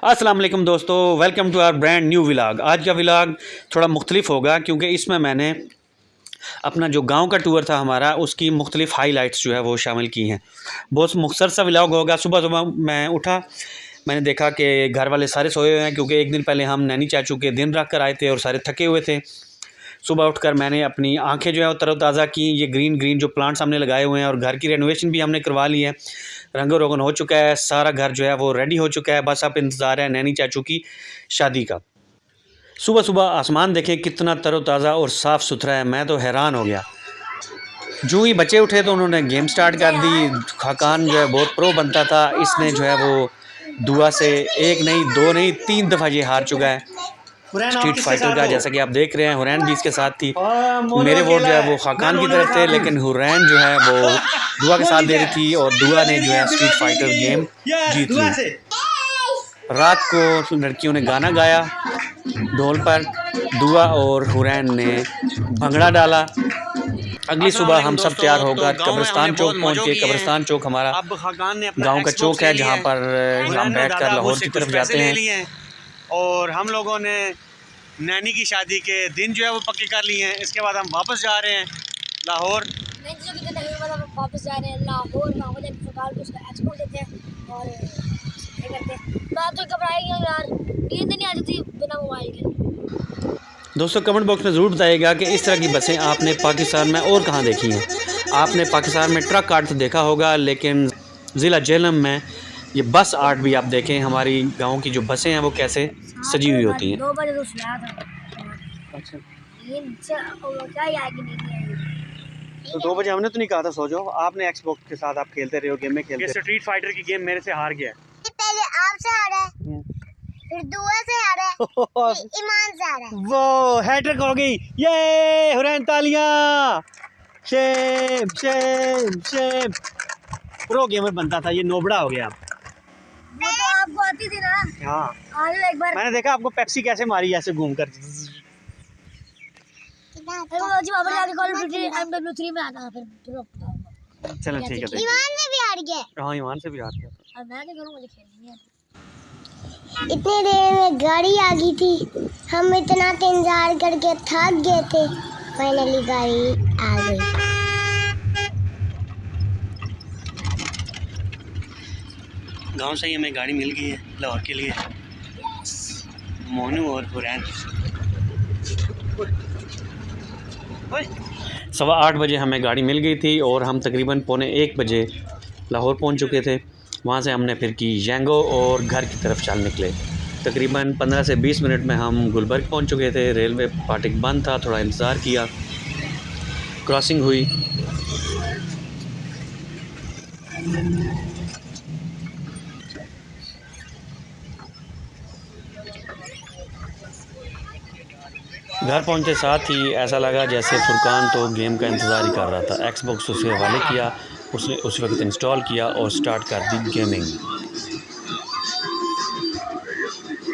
अस्सलाम वालेकुम दोस्तों, welcome to our brand new vlog. आज का व्लॉग थोड़ा मुख्तलिफ होगा क्योंकि इसमें मैंने अपना जो गांव का टूर था हमारा उसकी मुख्तलिफ हाईलाइट्स जो है वो शामिल की हैं। बहुत मुख्तसर सा व्लॉग होगा। सुबह सुबह मैं उठा, मैंने देखा कि घर वाले सारे सोए हुए हैं क्योंकि एक दिन पहले हम नैनी चाचू के दिन रख कर आए थे और सारे थके हुए थे। सुबह उठकर मैंने अपनी आंखें जो है वो तरोताज़ा की। ये ग्रीन ग्रीन जो प्लांट्स हमने लगाए हुए हैं और घर की रेनोवेशन भी हमने करवा ली है, रंगो रोगन हो चुका है, सारा घर जो है वो रेडी हो चुका है। बस अब इंतज़ार है नैनी चाचू की शादी का। सुबह सुबह आसमान देखें कितना तरोताज़ा और साफ़ सुथरा है, मैं तो हैरान हो गया। जो ही बच्चे उठे तो उन्होंने गेम स्टार्ट कर दी। खाकान जो है बहुत प्रो बनता था, इसने जो है वो दुआ से एक नहीं दो नहीं 3 दफ़ा ये हार चुका है स्ट्रीट फाइटर का। जैसा कि आप देख रहे हैं हुरैन भी इसके साथ थी। मेरे वोट जो है वो खाकान की तरफ थे, लेकिन हुरैन जो है वो दुआ के साथ दे रही थी और दुआ ने जो है स्ट्रीट फाइटर गेम जीत ली। रात को लड़कियों ने गाना गाया ढोल पर, दुआ और हुरैन ने भंगड़ा डाला। अगली सुबह हम सब तैयार होकर कब्रिस्तान चौक पहुँचे। कब्रिस्तान चौक हमारा गांव का चौक है जहां पर हम बैठकर लाहौर की तरफ जाते हैं। और हम लोगों ने नैनी की शादी के दिन जो है वो पक्के कर लिए हैं। इसके बाद हम वापस जा रहे हैं लाहौर। वापस जा रहे हैं लाहौर। सरकार को उसका एक्सपोर्ट देते हैं और करते हैं। मैं तो घबराई हूँ यार, नींद नहीं आ जाती बिना मोबाइल के। दोस्तों कमेंट बॉक्स में ज़रूर बताइएगा कि इस तरह की बसें आपने पाकिस्तान में और कहाँ देखी हैं। आपने पाकिस्तान में ट्रक आर्ट तो देखा होगा, लेकिन ज़िला जेहलम में ये बस आर्ट भी आप देखें। हमारी गांव की जो बसें हैं वो कैसे सजी हुई होती हैं। 2 बजे तो सोया था। अच्छा, क्या आएगी नहीं। तो 2 बजे हमने तो नहीं कहा था सो जाओ। आपने एक्सबॉक्स के साथ आप खेलते रहे हो, गेम में खेलते। ये स्ट्रीट फाइटर की गेम मेरे से हार गया है। पहले आपसे हारा है, फिर दुआ से हारा है, ईमान से हारा है। वो हैट्रिक हो गई। ये हुरैन तालियां। Shem Shem Shem. Pro gamer बनता था, ये नोबड़ा हो गया। वो तो आपको आती थी ना। हाँ, आज एक बार मैंने देखा आपको पेप्सी कैसे मारी ऐसे घूम कर। फिर वो जी वापस जाके कॉल ऑफ ड्यूटी MW3 में आना। फिर चलो ठीक है। ईमान से भी हार गया। हाँ, ईमान से भी हार गया। अब मैं क्या करूं, मुझे खेलनी नहीं आती। इतनी देर में गाड़ी आ गई थी, हम इतना इंतजार करके थक गए थे। फाइनली गाड़ी आ गई। गांव से ही हमें गाड़ी मिल गई है लाहौर के लिए। मोनू और हुरैन 8:15 बजे हमें गाड़ी मिल गई थी और हम तकरीबन 12:45 बजे लाहौर पहुंच चुके थे। वहां से हमने फिर की जैंगो और घर की तरफ चल निकले। तकरीबन 15 से 20 मिनट में हम गुलबर्ग पहुंच चुके थे। रेलवे फाटक बंद था, थोड़ा इंतज़ार किया, क्रॉसिंग हुई। घर पहुंचते साथ ही ऐसा लगा जैसे फुरकान तो गेम का इंतज़ार ही कर रहा था। एक्सबॉक्स उसके हवाले किया, उसने उस वक्त इंस्टॉल किया और स्टार्ट कर दी गेमिंग।